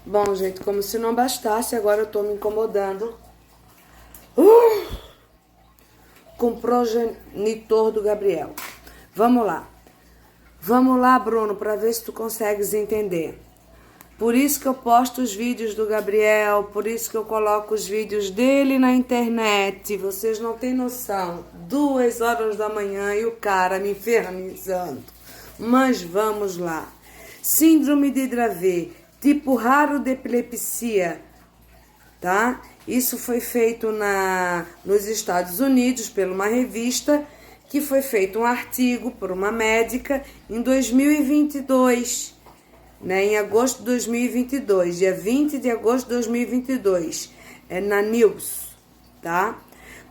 Bom, gente, como se não bastasse, agora eu tô me incomodando com o progenitor do Gabriel. Vamos lá. Vamos lá, Bruno, para ver se tu consegues entender. Por isso que eu posto os vídeos do Gabriel, por isso que eu coloco os vídeos dele na internet. Vocês não têm noção. 2 horas da manhã e o cara me infernizando. Mas vamos lá. Síndrome de Dravet, tipo raro de epilepsia, tá? Isso foi feito nos Estados Unidos por uma revista, que foi feito um artigo por uma médica em 2022, né? Em agosto de 2022, dia 20 de agosto de 2022, na News, tá?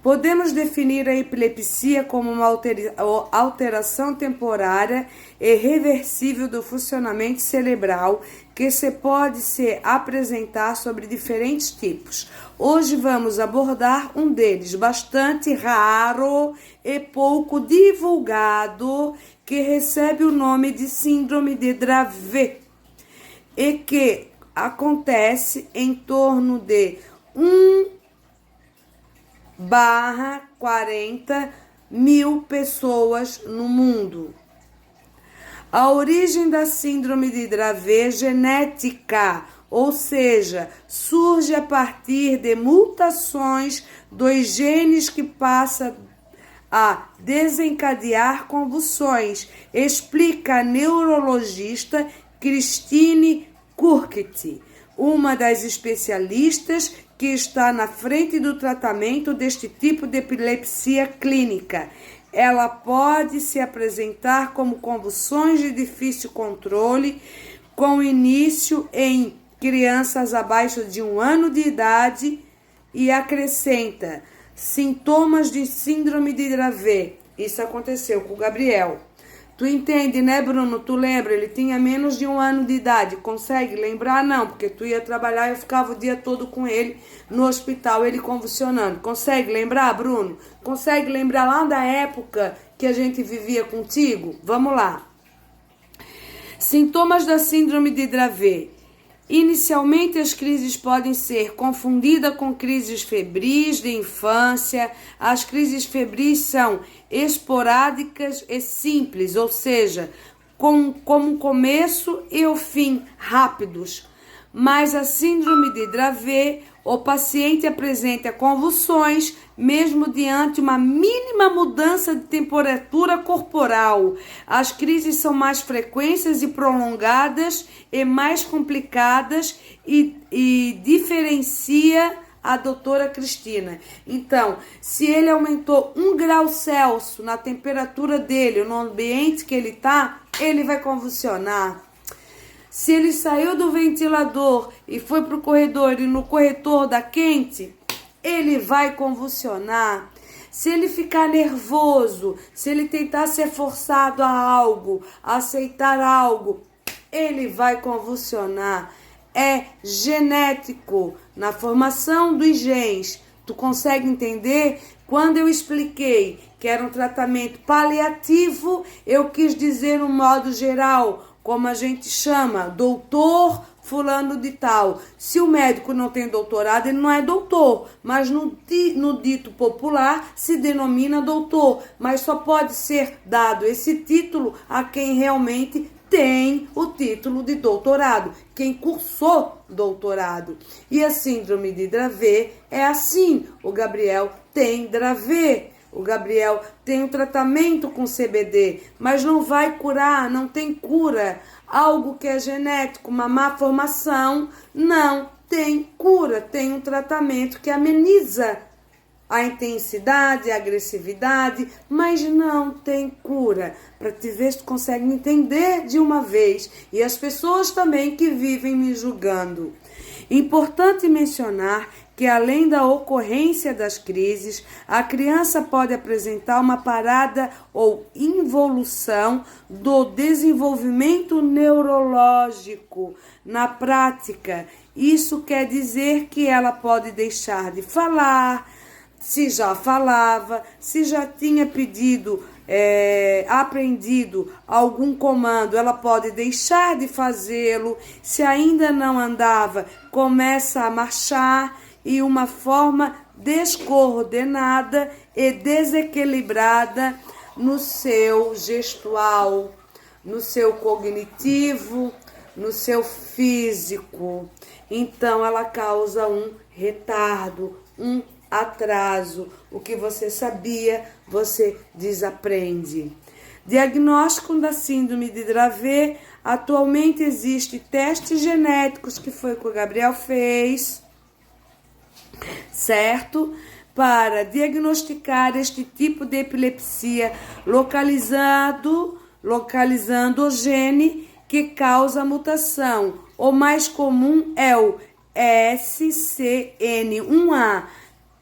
Podemos definir a epilepsia como uma alteração temporária e reversível do funcionamento cerebral que se pode se apresentar sobre diferentes tipos. Hoje vamos abordar um deles, bastante raro e pouco divulgado, que recebe o nome de síndrome de Dravet e que acontece em torno de 1/40 mil pessoas no mundo. A origem da síndrome de Dravet é genética, ou seja, surge a partir de mutações dos genes que passam a desencadear convulsões, explica a neurologista Christine Kurkett, uma das especialistas que está na frente do tratamento deste tipo de epilepsia clínica. Ela pode se apresentar como convulsões de difícil controle, com início em crianças abaixo de 1 ano de idade, e acrescenta sintomas de síndrome de Dravet. Isso aconteceu com o Gabriel. Tu entende, né, Bruno? Tu lembra? Ele tinha menos de 1 ano de idade. Consegue lembrar? Não, porque tu ia trabalhar e eu ficava o dia todo com ele no hospital, ele convulsionando. Consegue lembrar, Bruno? Consegue lembrar lá da época que a gente vivia contigo? Vamos lá. Sintomas da síndrome de Dravet. Inicialmente, as crises podem ser confundidas com crises febris de infância. As crises febris são esporádicas e simples, ou seja, como o começo e o fim rápidos. Mas a síndrome de Dravet, o paciente apresenta convulsões mesmo diante uma mínima mudança de temperatura corporal. As crises são mais frequentes e prolongadas e mais complicadas e diferencia a doutora Cristina. Então, se ele aumentou 1 grau Celsius na temperatura dele, no ambiente que ele está, ele vai convulsionar. Se ele saiu do ventilador e foi para o corredor e no corredor dá quente, ele vai convulsionar. Se ele ficar nervoso, se ele tentar ser forçado a algo, a aceitar algo, ele vai convulsionar. É genético, na formação dos genes. Tu consegue entender? Quando eu expliquei que era um tratamento paliativo, eu quis dizer no modo geral, como a gente chama, doutor fulano de tal. Se o médico não tem doutorado, ele não é doutor, mas no dito popular se denomina doutor, mas só pode ser dado esse título a quem realmente tem o título de doutorado, quem cursou doutorado. E a síndrome de Dravet é assim, o Gabriel tem Dravet. O Gabriel tem um tratamento com CBD, mas não vai curar, não tem cura. Algo que é genético, uma má formação, não tem cura. Tem um tratamento que ameniza a intensidade, a agressividade, mas não tem cura. Para te ver se tu consegue me entender de uma vez. E as pessoas também que vivem me julgando. Importante mencionar que, além da ocorrência das crises, a criança pode apresentar uma parada ou involução do desenvolvimento neurológico. Na prática, isso quer dizer que ela pode deixar de falar, se já falava, se já tinha pedido aprendido algum comando, ela pode deixar de fazê-lo. Se ainda não andava, começa a marchar e uma forma descoordenada e desequilibrada no seu gestual, no seu cognitivo, no seu físico. Então ela causa um retardo, um atraso. O que você sabia, você desaprende. Diagnóstico da síndrome de Dravet. Atualmente existem testes genéticos, que foi o que o Gabriel fez, certo? Para diagnosticar este tipo de epilepsia, localizando o gene que causa a mutação. O mais comum é o SCN1A,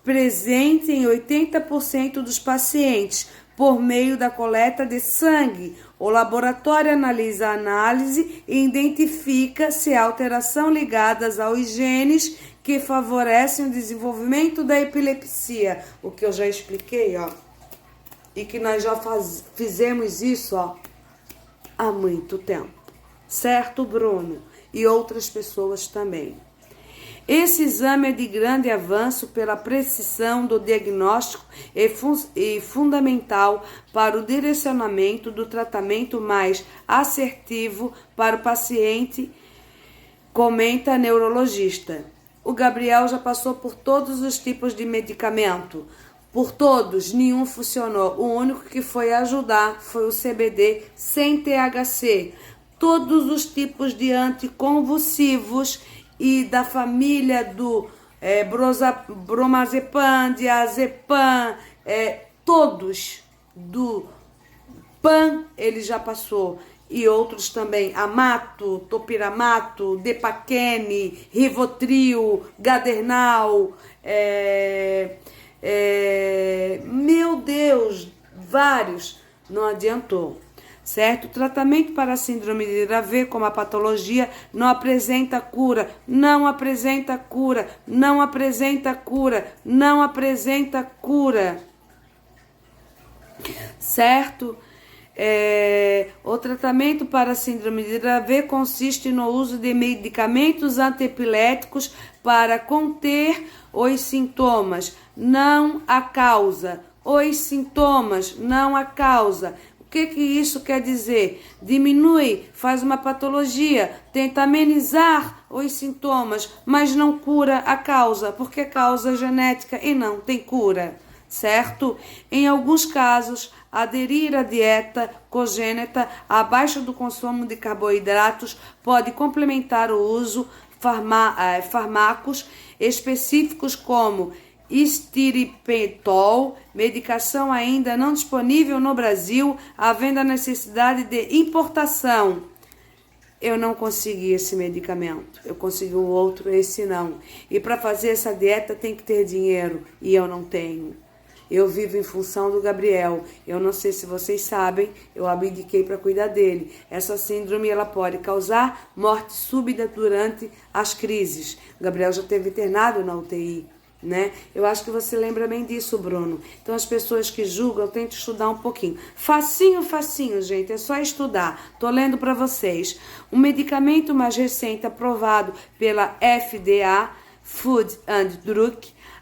presente em 80% dos pacientes, por meio da coleta de sangue. O laboratório analisa a análise e identifica se há alteração ligadas aos genes que favorecem o desenvolvimento da epilepsia. O que eu já expliquei, ó. E que nós já fizemos isso, ó, há muito tempo. Certo, Bruno? E outras pessoas também. Esse exame é de grande avanço pela precisão do diagnóstico e fundamental para o direcionamento do tratamento mais assertivo para o paciente, comenta a neurologista. O Gabriel já passou por todos os tipos de medicamento. Por todos, nenhum funcionou. O único que foi ajudar foi o CBD sem THC. Todos os tipos de anticonvulsivos e da família do bromazepam, diazepam, todos do PAN ele já passou. E outros também, Amato, Topiramato, Depaquene, Rivotril, Gadernal, meu Deus, vários, não adiantou. Certo? O tratamento para a síndrome de Dravet, como a patologia, não apresenta cura, não apresenta cura, não apresenta cura, não apresenta cura. Certo? O tratamento para a síndrome de Dravet consiste no uso de medicamentos antiepiléticos para conter os sintomas, não a causa. Os sintomas, não a causa. O que isso quer dizer? Diminui, faz uma patologia, tenta amenizar os sintomas, mas não cura a causa, porque causa é genética e não tem cura, certo? Em alguns casos, aderir à dieta congênita abaixo do consumo de carboidratos pode complementar o uso fármacos específicos como estiripentol, medicação ainda não disponível no Brasil, havendo a necessidade de importação. Eu não consegui esse medicamento, eu consegui o outro, esse não. E para fazer essa dieta tem que ter dinheiro, e eu não tenho. Eu vivo em função do Gabriel. Eu não sei se vocês sabem, eu abdiquei para cuidar dele. Essa síndrome ela pode causar morte súbita durante as crises. O Gabriel já teve internado na UTI. Né? Eu acho que você lembra bem disso, Bruno. Então as pessoas que julgam, tentem estudar um pouquinho. Facinho, gente, é só estudar. Tô lendo para vocês. Um medicamento mais recente aprovado pela FDA, Food and Drug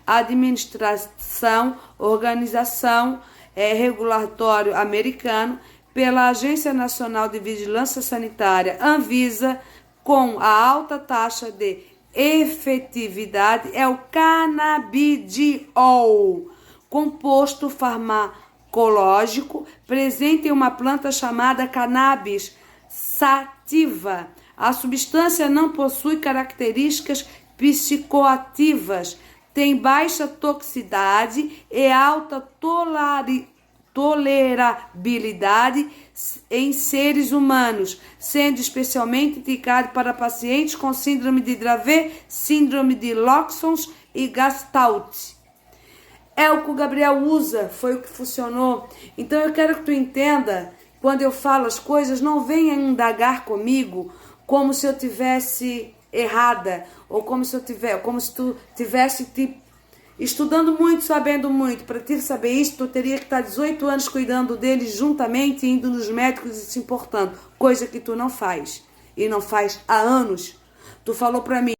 Administração, organização regulatório americano, pela Agência Nacional de Vigilância Sanitária, Anvisa, com a alta taxa de efetividade, é o canabidiol, composto farmacológico presente em uma planta chamada cannabis sativa. A substância não possui características psicoativas, tem baixa toxicidade e alta tolerabilidade em seres humanos, sendo especialmente indicado para pacientes com síndrome de Dravet, síndrome de Loxons e Gestalt. É o que o Gabriel usa, foi o que funcionou. Então eu quero que tu entenda, quando eu falo as coisas, não venha indagar comigo como se eu tivesse errada, ou como se tu tivesse estudando muito, sabendo muito. Para te saber isso, tu teria que estar 18 anos cuidando deles juntamente, indo nos médicos e se importando. Coisa que tu não faz. E não faz há anos. Tu falou para mim.